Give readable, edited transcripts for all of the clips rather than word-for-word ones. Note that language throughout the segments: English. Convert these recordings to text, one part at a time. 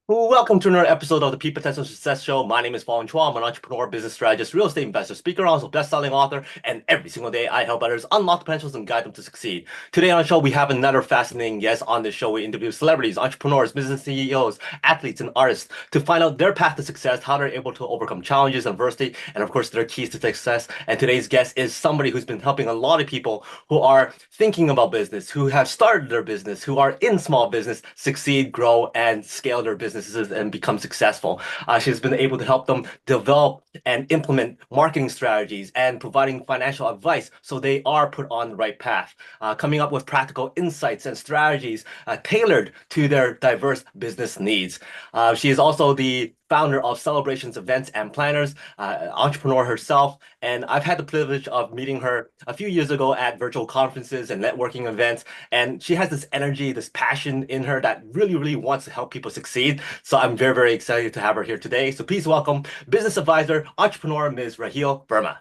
Welcome to another episode of the PPSS Success Show. My name is Fong. I'm an entrepreneur, business strategist, real estate investor, speaker, also best-selling author, and every single day I help others unlock potentials and guide them to succeed. Today on the show, we have another fascinating guest. On this show, we interview celebrities, entrepreneurs, business CEOs, athletes, and artists to find out their path to success, how they're able to overcome challenges, adversity, and of course, their keys to success. And today's guest is somebody who's been helping a lot of people who are thinking about business, who have started their business, who are in small business, succeed, grow, and scale their businesses and become successful. She's been able to help them develop and implement marketing strategies and providing financial advice so they are put on the right path, coming up with practical insights and strategies tailored to their diverse business needs. She is also the founder of Celebrations Events and Planners, entrepreneur herself, and I've had the privilege of meeting her a few years ago at virtual conferences and networking events, and she has this energy, this passion in her that really, really wants to help people succeed. So I'm very, very excited to have her here today. So please welcome business advisor, entrepreneur, Ms. Rahil Verma.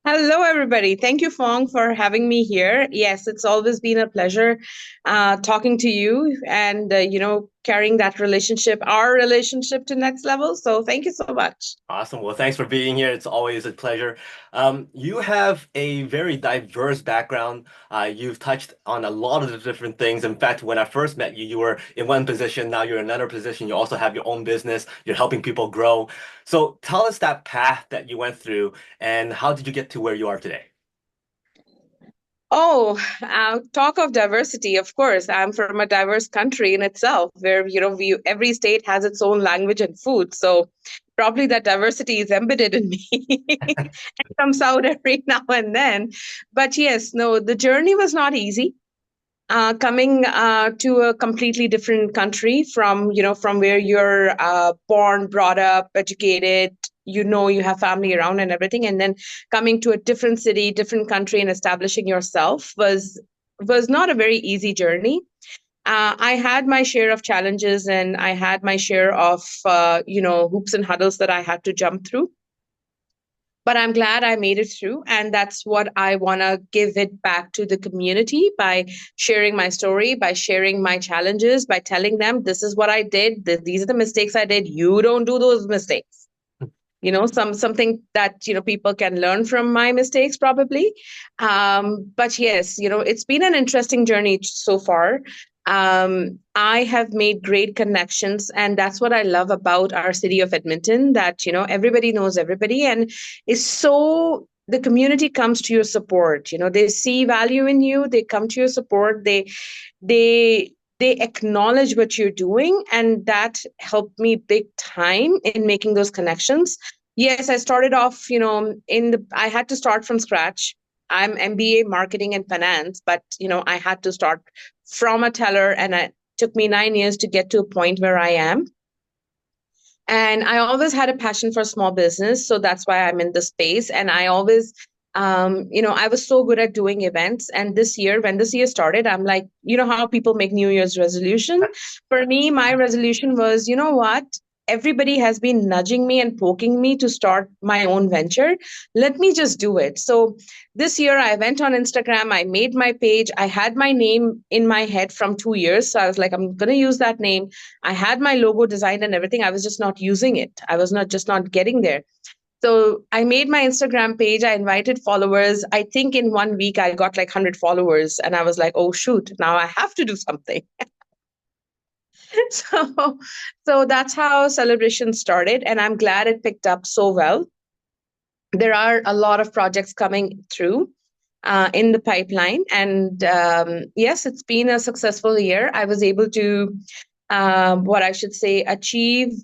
Hello, everybody. Thank you, Fong, for having me here. Yes, it's always been a pleasure talking to you and, carrying that relationship, our relationship to next level. So thank you so much. Awesome. Well, thanks for being here. It's always a pleasure. You have a very diverse background. You've touched on a lot of the different things. In fact, when I first met you, you were in one position. Now you're in another position. You also have your own business. You're helping people grow. So tell us that path that you went through and how did you get to where you are today? Oh, talk of diversity. Of course, I'm from a diverse country in itself, where every state has its own language and food. So probably that diversity is embedded in me. It comes out every now and then. But yes, no, the journey was not easy. Coming to a completely different country from where you're born, brought up, educated, you have family around and everything, and then coming to a different city, different country, and establishing yourself was not a very easy journey. I had my share of challenges, and I had my share of hoops and huddles that I had to jump through, but I'm glad I made it through. And that's what I want to give it back to the community by sharing my story, by sharing my challenges, by telling them this is what I did. These are the mistakes I did. You don't do those mistakes. Something that, people can learn from my mistakes probably. But yes, it's been an interesting journey so far. I have made great connections, and that's what I love about our city of Edmonton, that, everybody knows everybody, and is so the community comes to your support. They see value in you, they come to your support, they they acknowledge what you're doing, and that helped me big time in making those connections. Yes, I started off, I had to start from scratch. I'm MBA marketing and finance, but I had to start from a teller, and it took me 9 years to get to a point where I am. And I always had a passion for small business, so that's why I'm in the space. And I always, I was so good at doing events. And this year, when this year started, I'm like, how people make New Year's resolution. For me, my resolution was, you know what? Everybody has been nudging me and poking me to start my own venture. Let me just do it. So this year I went on Instagram, I made my page. I had my name in my head from 2 years. So I was like, I'm going to use that name. I had my logo designed and everything. I was just not using it. I was not getting there. So I made my Instagram page. I invited followers. I think in 1 week I got like 100 followers, and I was like, oh shoot, now I have to do something. so so that's how celebration started, and I'm glad it picked up so well. There are a lot of projects coming through in the pipeline, and yes, it's been a successful year. I was able to what I should say, achieve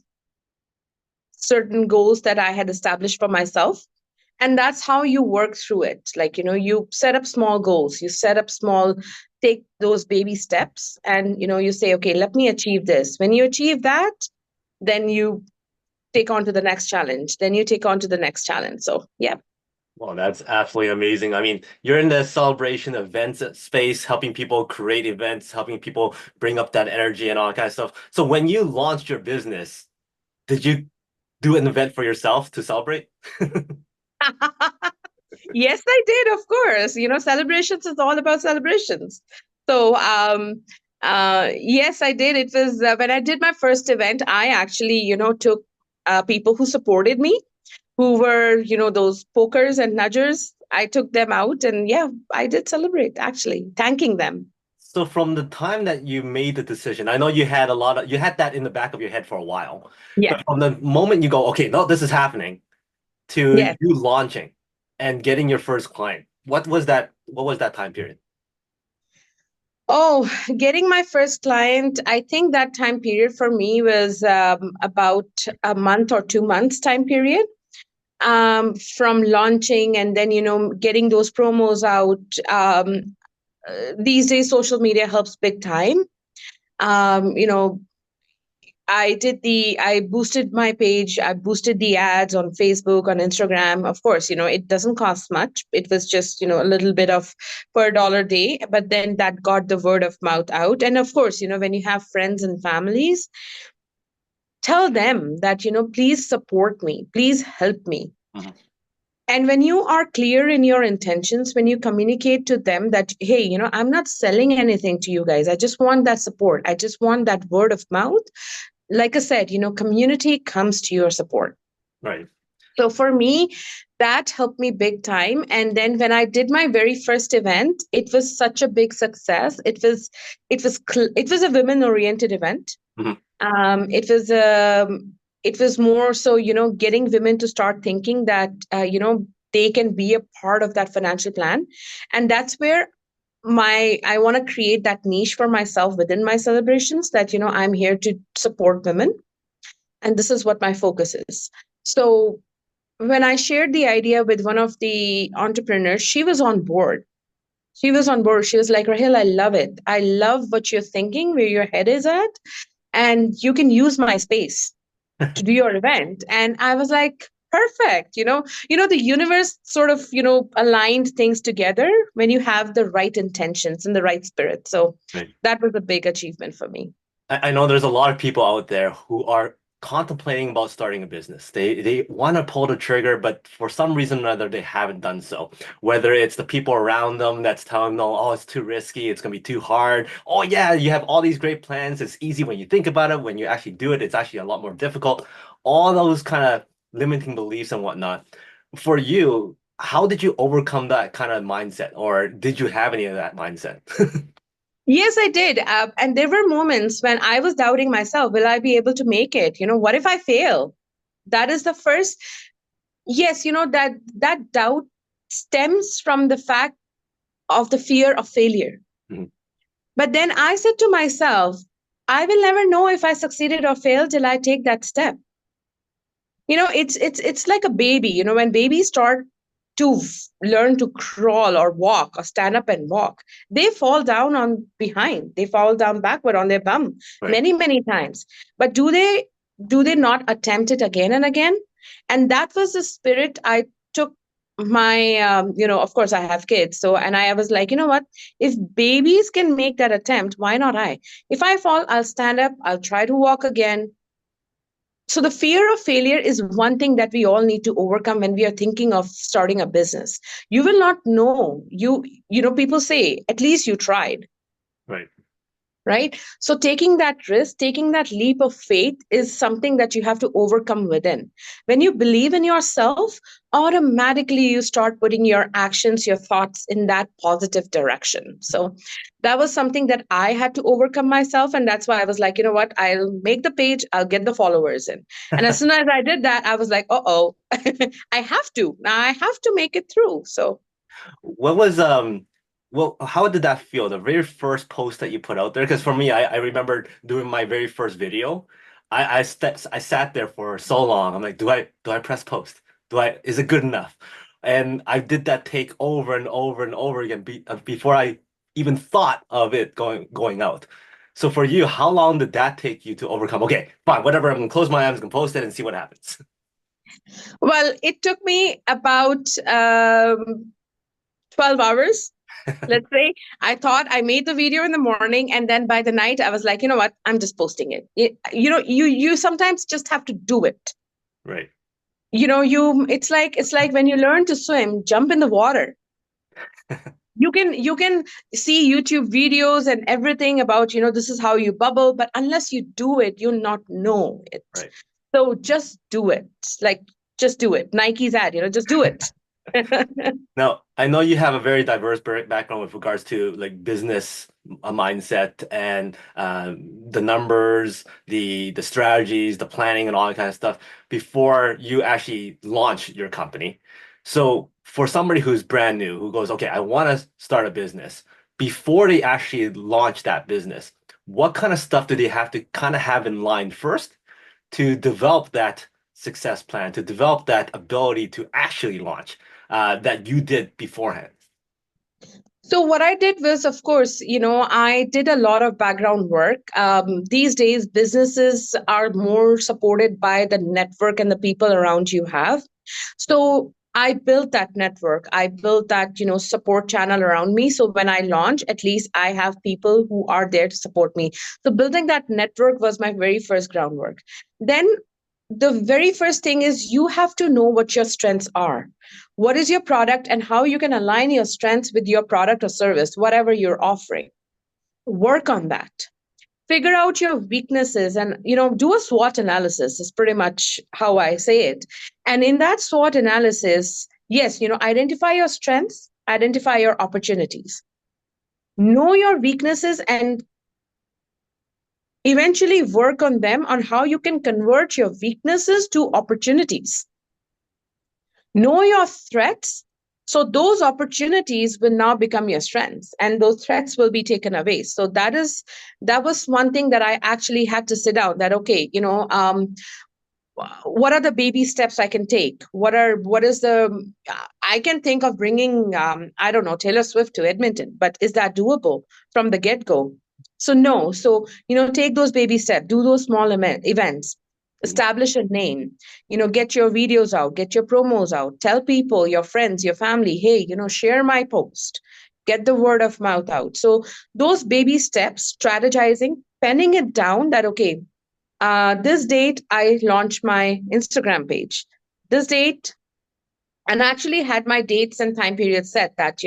certain goals that I had established for myself. And that's how you work through it. Like, you set up small goals, you set up small, take those baby steps, and, you say, okay, let me achieve this. When you achieve that, then you take on to the next challenge. Then you take on to the next challenge. So, yeah. Well, that's absolutely amazing. I mean, you're in the celebration events space, helping people create events, helping people bring up that energy and all that kind of stuff. So when you launched your business, did you do an event for yourself to celebrate? Yes, I did, of course. Celebrations is all about celebrations. So Yes, I did. It was when I did my first event, I actually, took people who supported me, who were, those pokers and nudgers. I took them out and yeah, I did celebrate actually, thanking them. So from the time that you made the decision, I know you had you had that in the back of your head for a while, Yeah. but from the moment you go, okay, no, this is happening, to Yes. you launching and getting your first client, what was that time period? Oh, getting my first client, I think that time period for me was about a month or 2 months time period from launching and then, getting those promos out. These days, social media helps big time. Um, you know, I boosted my page, I boosted the ads on Facebook, on Instagram. Of course, it doesn't cost much. It was just, a little bit of per dollar day, but then that got the word of mouth out. And of course, when you have friends and families, tell them that, please support me, please help me. Mhm. And when you are clear in your intentions, when you communicate to them that, hey, I'm not selling anything to you guys. I just want that support. I just want that word of mouth. Like I said, community comes to your support. Right. So for me, that helped me big time. And then when I did my very first event, it was such a big success. It was a women oriented event. Mhm. It was more so, getting women to start thinking that, they can be a part of that financial plan. And that's where I want to create that niche for myself within my celebrations that, I'm here to support women. And this is what my focus is. So when I shared the idea with one of the entrepreneurs, she was on board. She was on board. She was like, Rahil, I love it. I love what you're thinking, where your head is at, and you can use my space to do your event. And I was like, perfect. The universe sort of, aligned things together when you have the right intentions and the right spirit. So Right. that was a big achievement for me. I know there's a lot of people out there who are contemplating about starting a business. They want to pull the trigger, but for some reason or another, they haven't done so. Whether it's the people around them that's telling them, oh, it's too risky, it's gonna be too hard. Oh yeah, you have all these great plans. It's easy when you think about it. When you actually do it, it's actually a lot more difficult. All those kind of limiting beliefs and whatnot. For you, how did you overcome that kind of mindset, or did you have any of that mindset? Yes, I did. And there were moments when I was doubting myself, will I be able to make it? What if I fail? That is the first. Yes, that doubt stems from the fact of the fear of failure. Mhm. But then I said to myself, I will never know if I succeeded or failed till I take that step. It's like a baby. When babies start to learn to crawl or walk or stand up and walk, they fall down on behind. They fall down backward on their bum Right. many, many times. But do they not attempt it again and again? And that was the spirit I took my of course I have kids, so and I was like, what, if babies can make that attempt, why not I? If I fall, I'll stand up, I'll try to walk again. So the fear of failure is one thing that we all need to overcome when we are thinking of starting a business. You will not know. People say, at least you tried, Right. right? So taking that risk, taking that leap of faith is something that you have to overcome within. When you believe in yourself, automatically you start putting your actions, your thoughts in that positive direction. So that was something that I had to overcome myself. And that's why I was like, what? I'll make the page, I'll get the followers in. And as soon as I did that, I was like, oh, I have to. Now I have to make it through. So What was well, how did that feel? The very first post that you put out there? Because for me, I remember doing my very first video. I sat there for so long. I'm like, do I press post? Is it good enough? And I did that take over and over and over again before I even thought of it going out. So for you, how long did that take you to overcome? Okay, fine, whatever. I'm gonna close my eyes, I'm gonna post it and see what happens. well, it took me about 12 hours. Let's say I thought I made the video in the morning, and then by the night I was like, what? I'm just posting it. You sometimes just have to do it. Right. You it's like when you learn to swim, jump in the water. You can see YouTube videos and everything about, this is how you bubble, but unless you do it, you'll not know it. Right. So just do it. Like, just do it. Nike's ad, just do it. Now, I know you have a very diverse background with regards to like business mindset and the numbers, the strategies, the planning, and all that kind of stuff before you actually launch your company. So, for somebody who's brand new, who goes, okay, I want to start a business, before they actually launch that business, what kind of stuff do they have to kind of have in line first to develop that success plan, to develop that ability to actually launch that you did beforehand? So what I did was, of course, I did a lot of background work. These days, businesses are more supported by the network and the people around you have. So I built that network. I built that, support channel around me. So when I launch, at least I have people who are there to support me. So building that network was my very first groundwork. Then the very first thing is you have to know what your strengths are. What is your product and how you can align your strengths with your product or service, whatever you're offering. Work on that. Figure out your weaknesses and do a SWOT analysis is pretty much how I say it. And in that SWOT analysis, yes, identify your strengths, identify your opportunities. Know your weaknesses and eventually work on them on how you can convert your weaknesses to opportunities. Know your threats. So those opportunities will now become your strengths and those threats will be taken away. So that was one thing that I actually had to sit down that, okay, what are the baby steps I can take? What is the, I can think of bringing, I don't know, Taylor Swift to Edmonton, but is that doable from the get-go? So no. So, take those baby steps, do those small events, Mhm. establish a name, get your videos out, get your promos out, tell people, your friends, your family, hey, share my post, get the word of mouth out. So those baby steps, strategizing, penning it down that, okay, this date I launched my Instagram page. This date, and actually had my dates and time periods set that,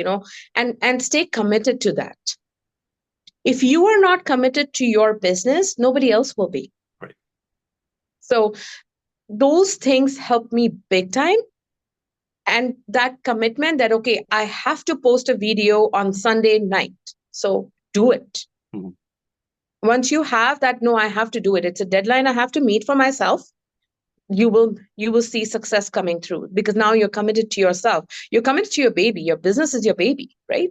and stay committed to that. If you are not committed to your business, nobody else will be. Right. So those things help me big time. And that commitment that, okay, I have to post a video on Sunday night. So do it. Mhm. Once you have that, no, I have to do it. It's a deadline I have to meet for myself. You will see success coming through because now you're committed to yourself. You're committed to your baby. Your business is your baby, right?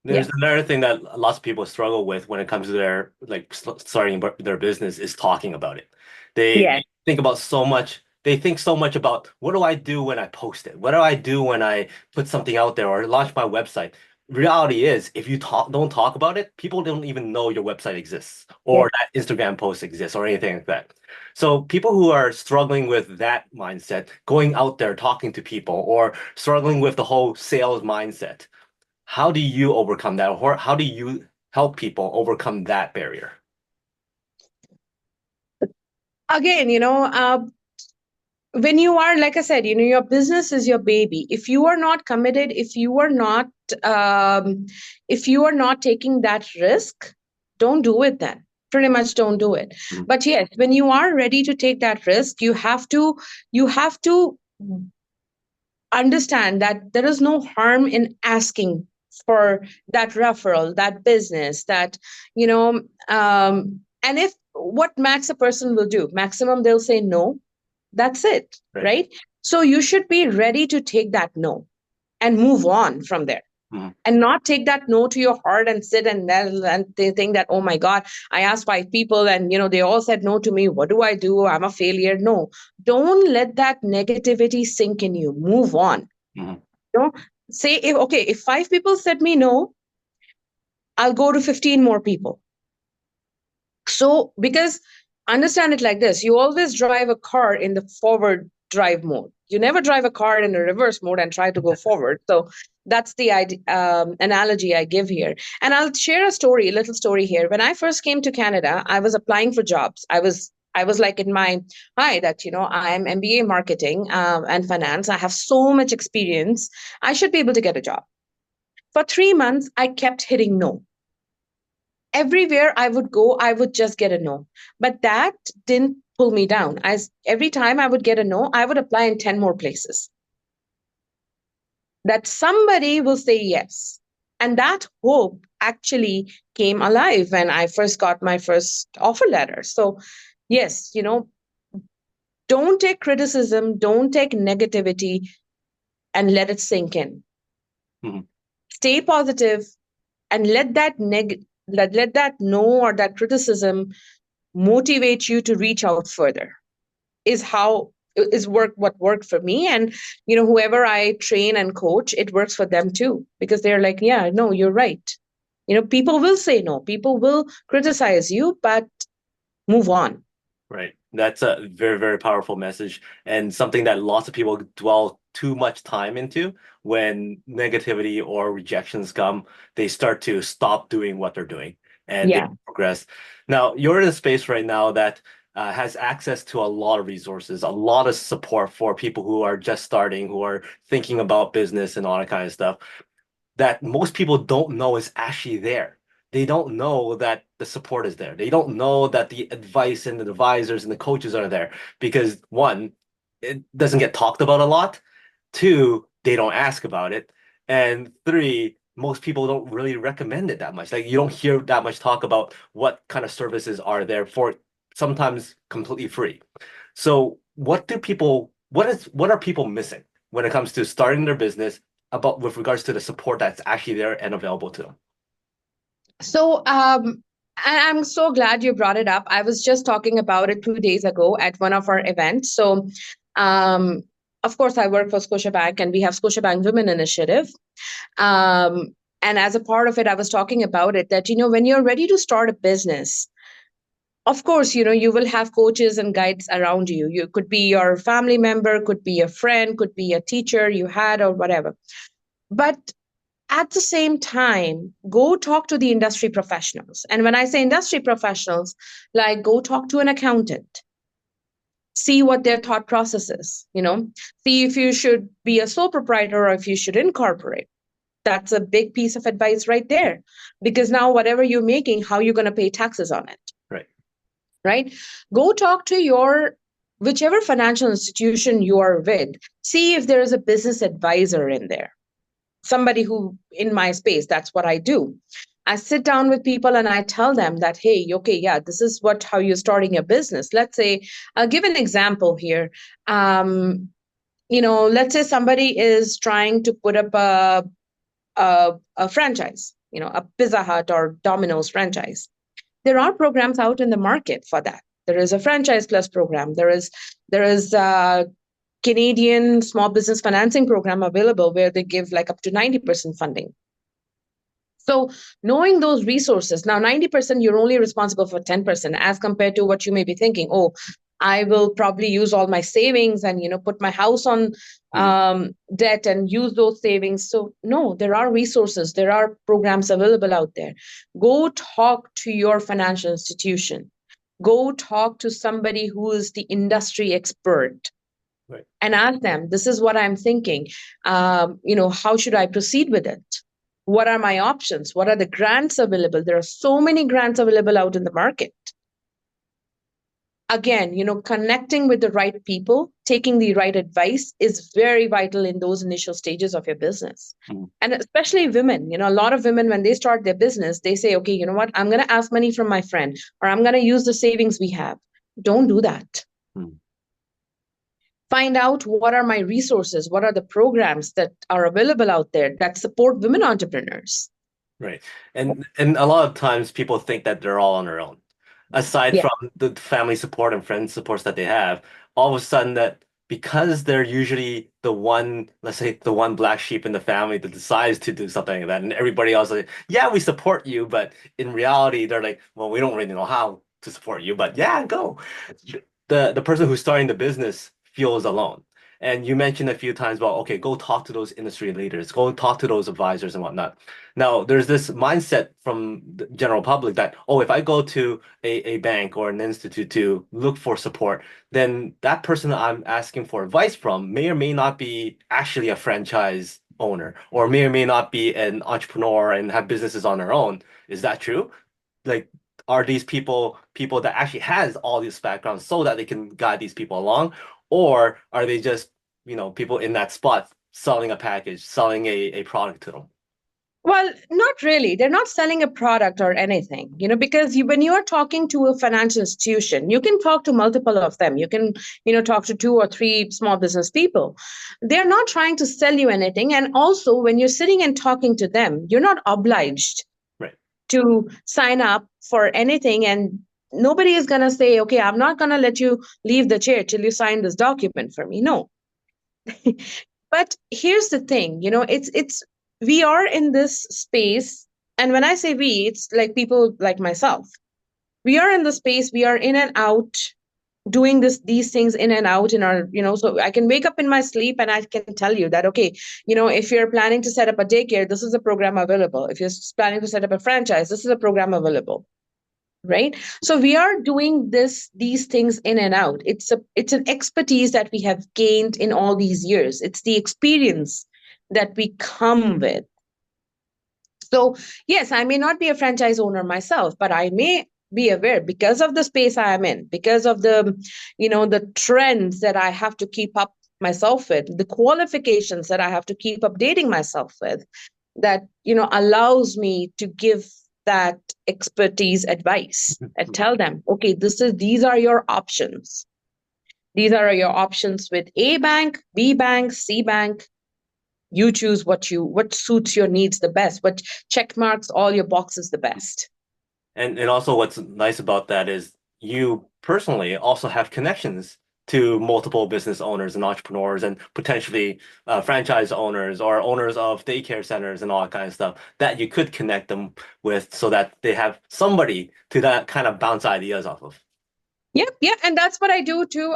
Yeah. There's another thing that lots of people struggle with when it comes to their like starting their business is talking about it. They Yes. think about so much. They think so much about what do I do when I post it? What do I do when I put something out there or launch my website? Reality is, if you don't talk about it, people don't even know your website exists Yes. or that Instagram post exists or anything like that. So people who are struggling with that mindset, going out there talking to people, or struggling with the whole sales mindset, how do you overcome that, or how do you help people overcome that barrier? Again, when you are, like I said, your business is your baby. If you are not committed, um, if you are not taking that risk, don't do it then. Pretty much don't do it. Mhm. But yes, when you are ready to take that risk, you have to understand that there is no harm in asking for that referral, that business, that, and if what max a person will do, maximum they'll say no. That's it, Right. right? So you should be ready to take that no and move on from there Mhm. and not take that no to your heart and sit and they think that, oh my God, I asked five people and they all said no to me. What do I do? I'm a failure. No, don't let that negativity sink in you. Move on. Mhm. Don't say, if five people said me no, I'll go to 15 more people. So, because understand it like this, you always drive a car in the forward drive mode. You never drive a car in a reverse mode and try to go forward. So that's the analogy I give here. And I'll share a little story here. When I first came to Canada, I was applying for jobs. I was like in my hi that I'm MBA marketing and finance. I have so much experience. I should be able to get a job. For 3 months, I kept hitting no. Everywhere I would go, I would just get a no. But that didn't pull me down. Every time I would get a no, I would apply in 10 more places. That somebody will say yes. And that hope actually came alive when I first got my first offer letter. So, yes, don't take criticism, don't take negativity and let it sink in. Mhm. Stay positive and let that no or that criticism motivate you to reach out further. Is what worked for me. And whoever I train and coach, it works for them too, because they're like, yeah, no, you're right. People will say no, people will criticize you, but move on. Right. That's a very, very powerful message and something that lots of people dwell too much time into. When negativity or rejections come, they start to stop doing what they're doing and they Yeah. don't progress. Now, you're in a space right now that has access to a lot of resources, a lot of support for people who are just starting, who are thinking about business and all that kind of stuff that most people don't know is actually there. They don't know that the support is there. They don't know that the advice and the advisors and the coaches are there because one, it doesn't get talked about a lot. Two, they don't ask about it. And three, most people don't really recommend it that much. Like you don't hear that much talk about what kind of services are there for sometimes completely free. So what are people missing when it comes to starting their business about with regards to the support that's actually there and available to them? So, I'm so glad you brought it up. I was just talking about it 2 days ago at one of our events. So, um, of course, I work for Scotiabank, and we have Scotiabank Women Initiative. And as a part of it, I was talking about it that, when you're ready to start a business, of course, you will have coaches and guides around you. You could be your family member, could be a friend, could be a teacher you had, or whatever. But at the same time, go talk to the industry professionals. And when I say industry professionals, like go talk to an accountant, see what their thought process is, see if you should be a sole proprietor or if you should incorporate. That's a big piece of advice right there. Because now, whatever you're making, how are you going to pay taxes on it? Right. Right? Go talk to your whichever financial institution you are with, see if there is a business advisor in there, somebody who in my space. That's what I do. I sit down with people and I tell them that, hey, okay, yeah, this is how you're starting your business. Let's say, I'll give an example here. Let's say somebody is trying to put up a franchise, a Pizza Hut or Domino's franchise. There are programs out in the market for that. There is a Franchise Plus program. There is a Canadian small business financing program available where they give like up to 90% funding. So knowing those resources, now 90%, you're only responsible for 10% as compared to what you may be thinking. Oh, I will probably use all my savings and, put my house on debt and use those savings. So no, there are resources, there are programs available out there. Go talk to your financial institution. Go talk to somebody who is the industry expert. Right. And ask them, this is what I'm thinking. How should I proceed with it? What are my options? What are the grants available? There are so many grants available out in the market. Again, connecting with the right people, taking the right advice is very vital in those initial stages of your business. And especially women, a lot of women, when they start their business, they say, okay, you know what? I'm going to ask money from my friend, or I'm going to use the savings we have. Don't do that. Find out what are my resources, what are the programs that are available out there that support women entrepreneurs. Right. And a lot of times people think that they're all on their own. Aside Yeah. from the family support and friend supports that they have, all of a sudden that because they're usually the one, let's say the one black sheep in the family that decides to do something like that, and everybody else is like, yeah, we support you, but in reality, they're like, well, we don't really know how to support you, but yeah, go. The person who's starting the business feels alone. And you mentioned a few times about, okay, go talk to those industry leaders, go talk to those advisors and whatnot. Now, there's this mindset from the general public that, oh, if I go to a bank or an institute to look for support, then that person that I'm asking for advice from may or may not be actually a franchise owner or may not be an entrepreneur and have businesses on their own. Is that true? Like, are these people that actually has all these backgrounds so that they can guide these people along, or are they just, people in that spot selling a package, selling a product to them? Well, not really. They're not selling a product or anything, because when you are talking to a financial institution, you can talk to multiple of them. You can, talk to 2 or 3 small business people. They're not trying to sell you anything. And also, when you're sitting and talking to them, you're not obliged Right. to sign up for anything. And nobody is going to say, okay, I'm not going to let you leave the chair till you sign this document for me. No. But here's the thing, it's we are in this space, and when I say we, it's like people like myself. We are in the space, we are in and out, doing these things in and out in our, so I can wake up in my sleep and I can tell you that, okay, if you're planning to set up a daycare, this is a program available. If you're planning to set up a franchise, this is a program available. Right. So we are doing these things in and out. It's an expertise that we have gained in all these years. It's the experience that we come with. So yes, I may not be a franchise owner myself, but I may be aware, because of the space I am in, because of the trends that I have to keep up myself with, the qualifications that I have to keep updating myself with, that allows me to give that expertise advice and tell them, okay, these are your options. These are your options with A bank, B bank, C bank. You choose what suits your needs the best, what check marks all your boxes the best. And also what's nice about that is you personally also have connections to multiple business owners and entrepreneurs and potentially franchise owners or owners of daycare centers and all that kind of stuff that you could connect them with so that they have somebody to that kind of bounce ideas off of. Yeah, and that's what I do too.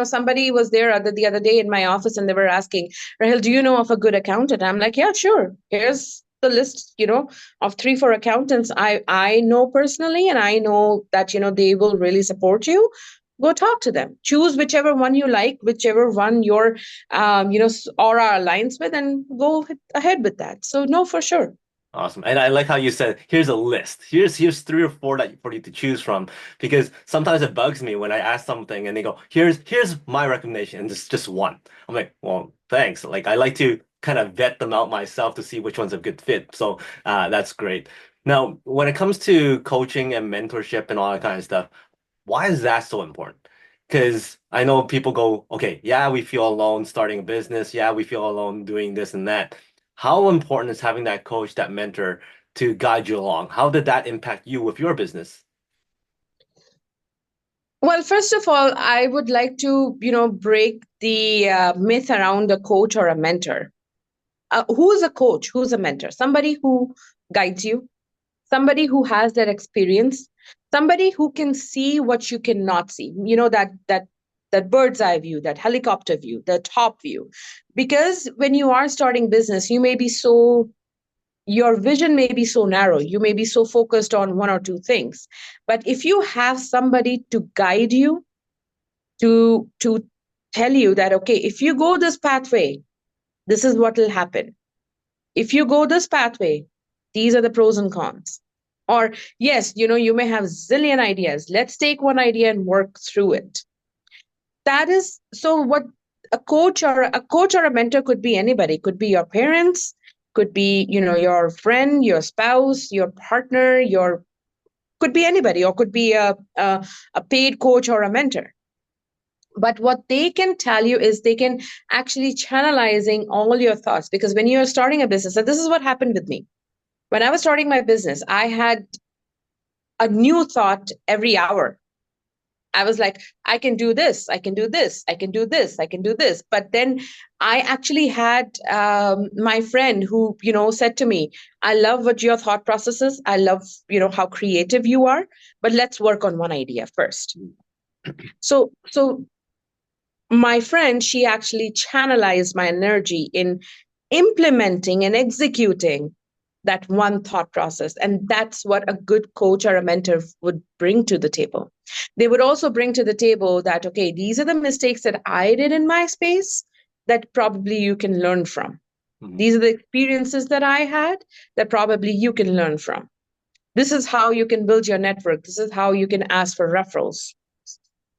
Somebody was there the other day in my office and they were asking, Rahil, do you know of a good accountant? I'm like, yeah, sure. Here's the list, of 3, 4 accountants I know personally, and I know that, they will really support you. Go talk to them. Choose whichever one you like, whichever one your, aura aligns with, and go ahead with that. So no, for sure. Awesome. And I like how you said, here's a list. Here's 3 or 4 that for you to choose from. Because sometimes it bugs me when I ask something and they go, here's my recommendation, and just one. I'm like, well, thanks. Like I like to kind of vet them out myself to see which one's a good fit. So that's great. Now, when it comes to coaching and mentorship and all that kind of stuff, why is that so important? Because I know people go, okay, yeah, we feel alone starting a business. Yeah, we feel alone doing this and that. How important is having that coach, that mentor to guide you along? How did that impact you with your business? Well, first of all, I would like to, break the myth around a coach or a mentor. Who's a coach? Who's a mentor? Somebody who guides you, somebody who has that experience, somebody who can see what you cannot see. That bird's eye view, that helicopter view, the top view. Because when you are starting business, your vision may be so narrow, you may be so focused on 1 or 2 things. But if you have somebody to guide you, to tell you that, okay, if you go this pathway, this is what will happen. If you go this pathway, these are the pros and cons. Or yes, you may have zillion ideas. Let's take one idea and work through it. That is so what a coach or a mentor could be anybody. Could be your parents, could be, your friend, your spouse, your partner, could be anybody, or could be a paid coach or a mentor. But what they can tell you is they can actually channelizing all your thoughts, because when you're starting a business, and this is what happened with me. When I was starting my business, I had a new thought every hour. I was like, I can do this, I can do this, I can do this, I can do this. But then I actually had my friend who, said to me, I love what your thought process is. I love, how creative you are, but let's work on one idea first. So my friend, she actually channelized my energy in implementing and executing that one thought process. And that's what a good coach or a mentor would bring to the table. They would also bring to the table that, okay, these are the mistakes that I did in my space that probably you can learn from. These are the experiences that I had that probably you can learn from. This is how you can build your network. This is how you can ask for referrals.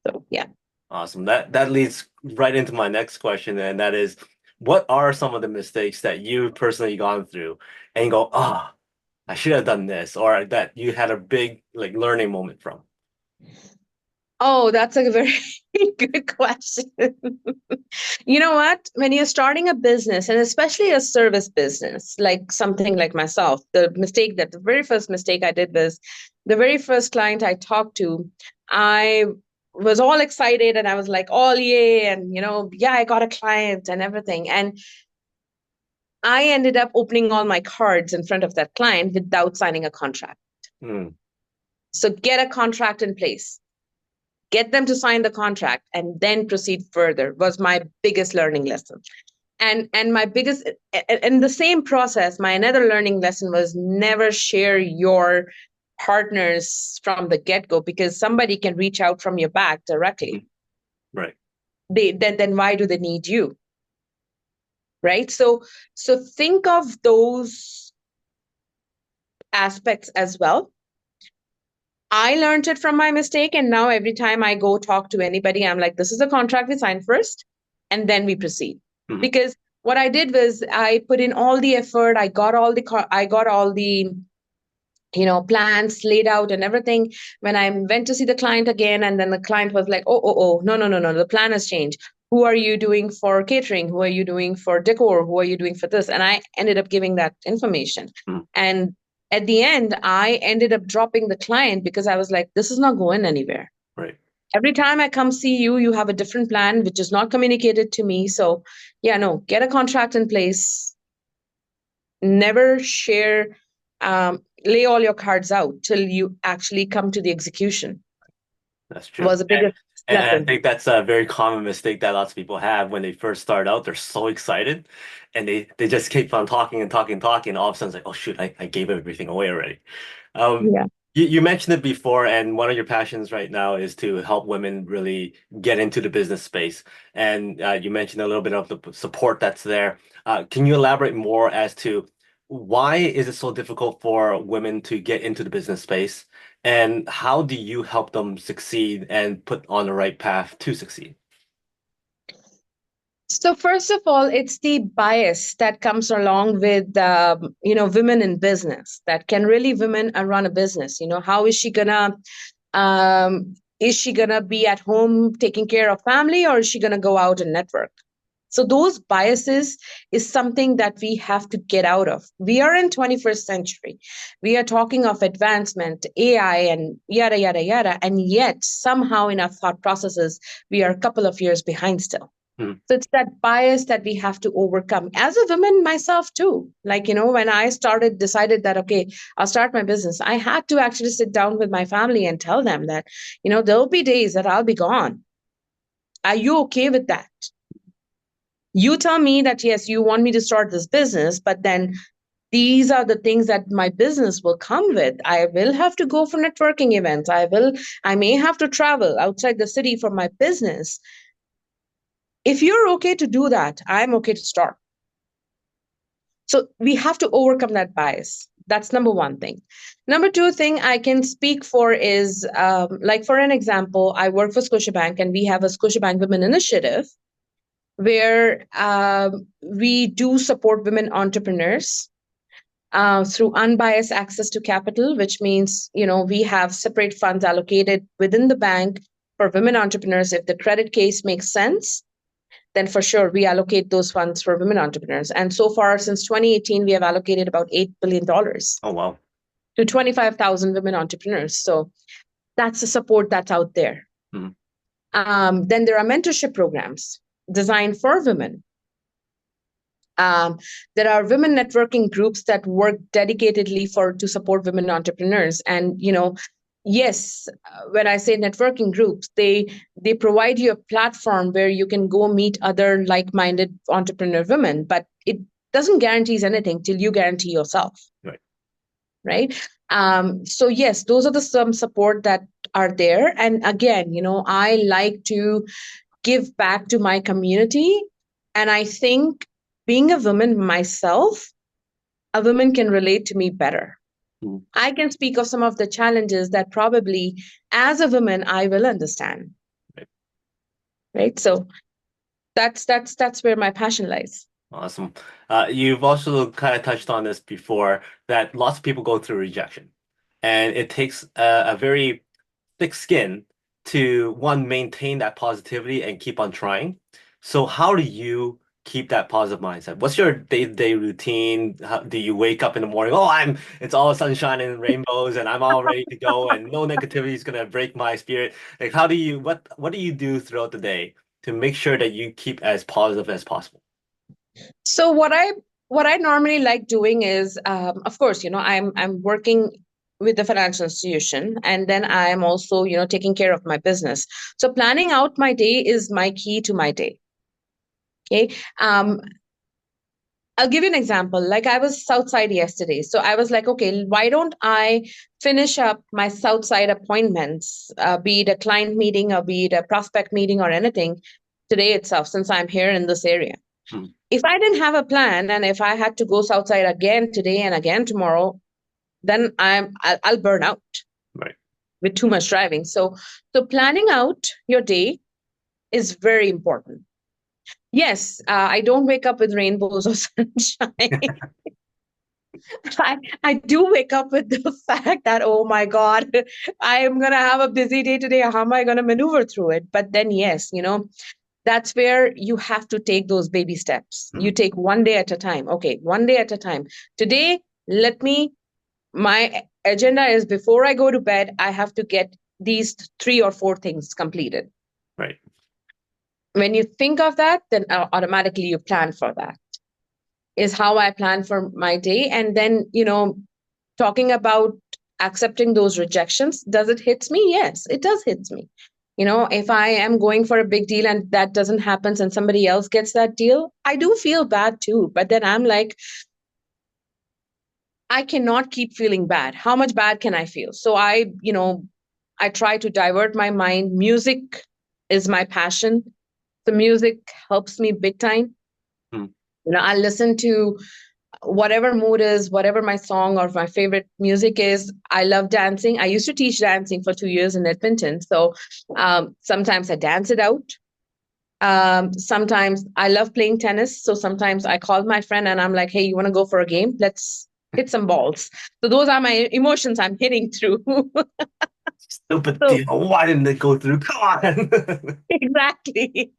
So, yeah. Awesome. That leads right into my next question, and that is, what are some of the mistakes that you've personally gone through and you go, ah, I should have done this, or that you had a big like learning moment from? Oh, that's a very good question. You know what? When you're starting a business, and especially a service business, like something like myself, the very first mistake I did was the very first client I talked to, I was all excited and I was like, all yay. And, yeah, I got a client and everything. And I ended up opening all my cards in front of that client without signing a contract. So get a contract in place. Get them to sign the contract and then proceed further was my biggest learning lesson. And my biggest, in the same process, my another learning lesson was never share your partners from the get-go, because somebody can reach out from your back directly. Right. Then why do they need you? Right? So think of those aspects as well. I learned it from my mistake. And now every time I go talk to anybody, I'm like, this is a contract we sign first, and then we proceed. Because what I did was I put in all the effort. I got all the plans laid out and everything. When I went to see the client again, and then the client was like, oh, no, the plan has changed. Who are you doing for catering? Who are you doing for decor? Who are you doing for this? And I ended up giving that information. And at the end, I ended up dropping the client because I was like, this is not going anywhere. Right. Every time I come see you, you have a different plan, which is not communicated to me. So yeah, no, get a contract in place. Never share, lay all your cards out till you actually come to the execution. That's true. Was the biggest and I lesson. think that's a very common mistake that lots of people have when they first start out. They're so excited and they just keep on talking and talking and talking. And all of a sudden it's like, oh shoot, I gave everything away already. Yeah. You mentioned it before, and one of your passions right now is to help women really get into the business space. And you mentioned a little bit of the support that's there. Can you elaborate more as to why is it so difficult for women to get into the business space? And how do you help them succeed and put on the right path to succeed? So first of all, it's the bias that comes along with women in business, that can really women run a business. How is she gonna be at home taking care of family, or is she gonna go out and network? So those biases is something that we have to get out of. We are in 21st century. We are talking of advancement, AI, and yada, yada, yada. And yet somehow in our thought processes, we are a couple of years behind still. So it's that bias that we have to overcome. As a woman myself too, when I decided that, okay, I'll start my business, I had to actually sit down with my family and tell them that, there'll be days that I'll be gone. Are you okay with that? You tell me that, yes, you want me to start this business, but then these are the things that my business will come with. I will have to go for networking events. I may have to travel outside the city for my business. If you're okay to do that, I'm okay to start. So we have to overcome that bias. That's number one thing. Number two thing I can speak for is, for an example, I work for Scotiabank, and we have a Scotiabank Women Initiative where we do support women entrepreneurs through unbiased access to capital, which means, we have separate funds allocated within the bank for women entrepreneurs. If the credit case makes sense, then for sure we allocate those funds for women entrepreneurs. And so far, since 2018, we have allocated about $8 billion. Oh, wow. To 25,000 women entrepreneurs. So that's the support that's out there. Then there are mentorship programs designed for women. There are women networking groups that work dedicatedly to support women entrepreneurs. And, yes, when I say networking groups, they provide you a platform where you can go meet other like-minded entrepreneur women, but it doesn't guarantee anything till you guarantee yourself. Right? So yes, those are some support that are there. And again, I like to give back to my community. And I think being a woman myself, a woman can relate to me better. Mm. I can speak of some of the challenges that probably as a woman I will understand. Right. Right. So that's where my passion lies. Awesome. You've also kind of touched on this before that lots of people go through rejection, and it takes a very thick skin to one maintain that positivity and keep on trying. So how do you keep that positive mindset? What's your day-to-day routine? How, do you wake up in the morning? Oh, it's all sunshine and rainbows, and I'm all ready to go, and no negativity is gonna break my spirit. Like, how do you what do you do throughout the day to make sure that you keep as positive as possible? So what I normally like doing is, of course, I'm working with the financial institution, and then I'm also, taking care of my business. So planning out my day is my key to my day. Okay. I'll give you an example. Like I was Southside yesterday. So I was like, okay, why don't I finish up my Southside appointments, be it a client meeting or be it a prospect meeting or anything today itself, since I'm here in this area. Hmm. If I didn't have a plan and if I had to go Southside again today and again tomorrow, then I'll burn out Right. with too much driving. So planning out your day is very important. Yes, I don't wake up with rainbows or sunshine. I do wake up with the fact that, oh my God, I am going to have a busy day today. How am I going to maneuver through it? But then, yes, that's where you have to take those baby steps. You Mhm. take one day at a time. Okay, one day at a time. Today, my agenda is before I go to bed, I have to get these 3 or 4 things completed. Right. When you think of that, then automatically you plan for that. Is how I plan for my day. And then, talking about accepting those rejections, does it hit me? Yes, it does hit me. If I am going for a big deal and that doesn't happen and somebody else gets that deal, I do feel bad too. But then I'm like, I cannot keep feeling bad. How much bad can I feel? So I try to divert my mind. Music is my passion. The music helps me big time. Hmm. I listen to whatever mood is, whatever my song or my favorite music is. I love dancing. I used to teach dancing for 2 years in Edmonton. So sometimes I dance it out. Sometimes I love playing tennis. So sometimes I call my friend and I'm like, hey, you want to go for a game? Let's hit some balls. So those are my emotions I'm hitting through. Stupid So deal. Why didn't it go through? Come on. exactly.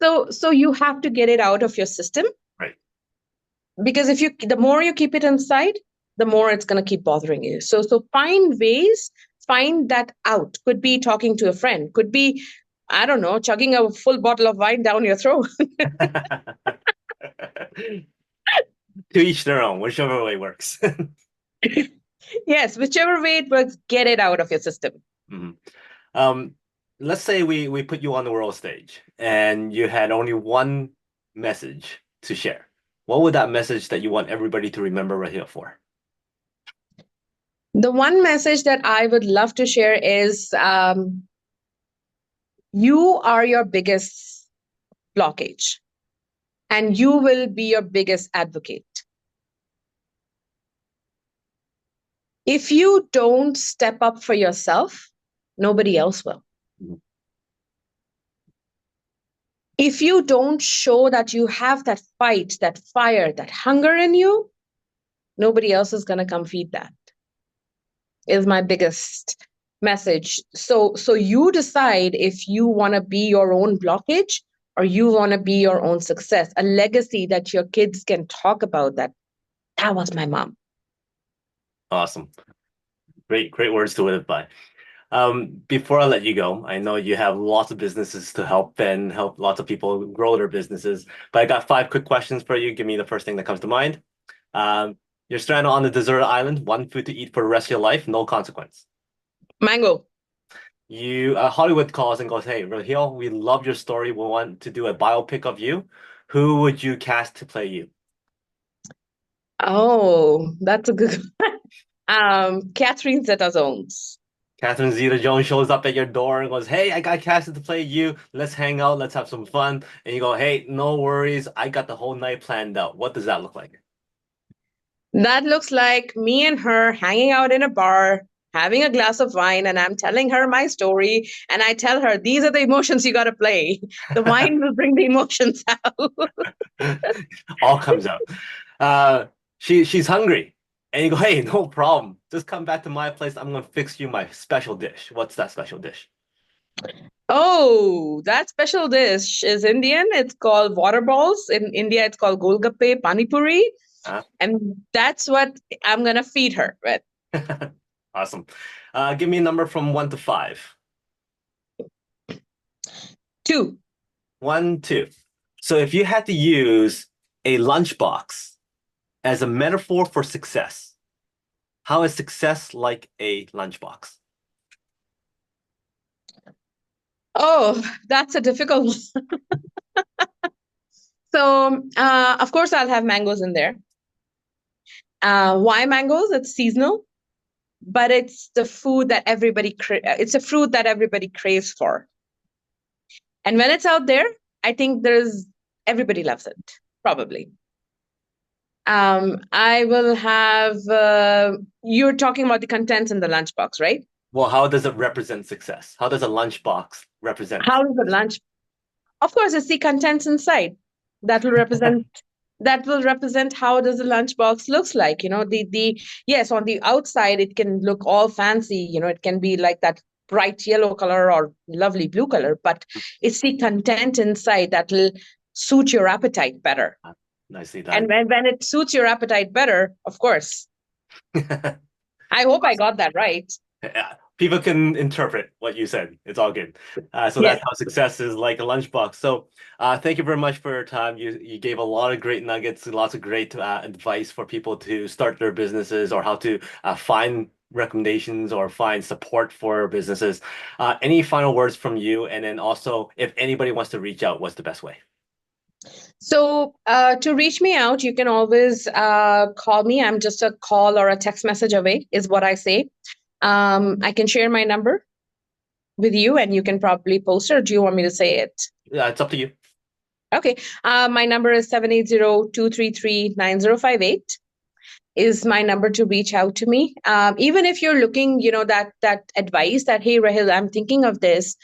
So you have to get it out of your system, Right. because the more you keep it inside, the more it's going to keep bothering you. So find ways, find that out. Could be talking to a friend, could be, I don't know, chugging a full bottle of wine down your throat. To each their own, whichever way works. Yes, whichever way it works, get it out of your system. Mhm. Um, let's say we put you on the world stage and you had only one message to share. What would that message that you want everybody to remember right here for? The one message that I would love to share is, you are your biggest blockage and you will be your biggest advocate. If you don't step up for yourself, nobody else will. Mhm. If you don't show that you have that fight, that fire, that hunger in you, nobody else is going to come feed that, is my biggest message. So you decide if you want to be your own blockage or you want to be your own success, a legacy that your kids can talk about, that was my mom. Awesome. Great words to live by. Before I let you go, I know you have lots of businesses to help and help lots of people grow their businesses, but I got 5 quick questions for you. Give me the first thing that comes to mind. You're stranded on a deserted island, one food to eat for the rest of your life, no consequence. Mango. Hollywood calls and goes, "Hey, Rahil, we love your story. We want to do a biopic of you. Who would you cast to play you?" Oh, that's a good Catherine Zeta-Jones. Catherine Zeta-Jones shows up at your door and goes, "Hey, I got casted to play you. Let's hang out. Let's have some fun." And you go, "Hey, no worries. I got the whole night planned out." What does that look like? That looks like me and her hanging out in a bar, having a glass of wine, and I'm telling her my story. And I tell her, these are the emotions you got to play. The wine will bring the emotions out. All comes out. Uh, she's hungry, and you go, "Hey, no problem. Just come back to my place. I'm gonna fix you my special dish." What's that special dish? Oh, that special dish is Indian. It's called water balls. In India, it's called golgappe, pani puri. Huh? And that's what I'm going to feed her with. Awesome. Give me a number from 1 to 5. 2. 1, 2. So if you had to use a lunchbox as a metaphor for success, how is success like a lunchbox? Oh, that's a difficult one. So, of course, I'll have mangoes in there. Why mangoes? It's seasonal, but it's the food that it's a fruit that everybody craves for. And when it's out there, I think everybody loves it, probably. I will have, you're talking about the contents in the lunchbox, right? Well, how does it represent success? How does a lunchbox represent? How is the lunch? Of course, it's the contents inside that will represent how does the lunchbox looks like. The yes, on the outside it can look all fancy. It can be like that bright yellow color or lovely blue color, but it's the content inside that will suit your appetite better. Nicely And done. when it suits your appetite better, of course. I hope I got that right. Yeah, people can interpret what you said. It's all good. So Yes. that's how success is like a lunchbox. So thank you very much for your time. You gave a lot of great nuggets, lots of great advice for people to start their businesses or how to find recommendations or find support for businesses. Any final words from you? And then also, if anybody wants to reach out, what's the best way? So to reach me out, you can always call me. I'm just a call or a text message away, is what I say. I can share my number with you and you can probably post it, or do you want me to say it? Yeah, it's up to you. Okay. My number is 780-233-9058 is my number to reach out to me. Even if you're looking, that advice that, hey, Rahil, I'm thinking of this,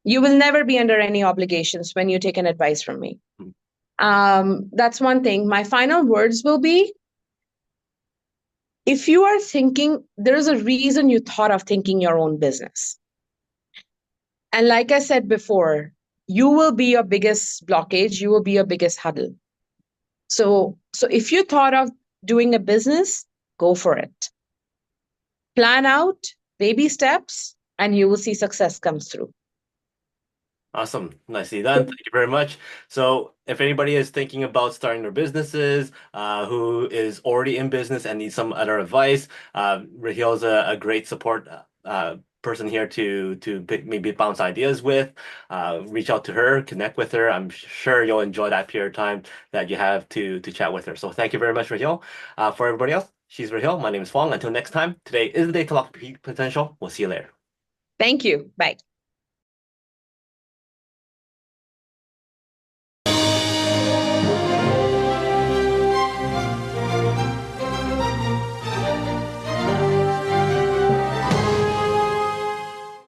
you will never be under any obligations when you take an advice from me. That's one thing. My final words will be, if you are thinking, there's a reason you thought of thinking your own business. And like I said before, you will be your biggest blockage, you will be your biggest hurdle. So if you thought of doing a business, go for it. Plan out baby steps, and you will see success comes through. Awesome. Nicely done. Thank you very much. So if anybody is thinking about starting their businesses, who is already in business and needs some other advice, Rahil is a great support person here to maybe bounce ideas with. Reach out to her, connect with her. I'm sure you'll enjoy that period of time that you have to chat with her. So thank you very much, Rahil. For everybody else, she's Rahil. My name is Fong. Until next time, today is the day to lock peak potential. We'll see you later. Thank you. Bye.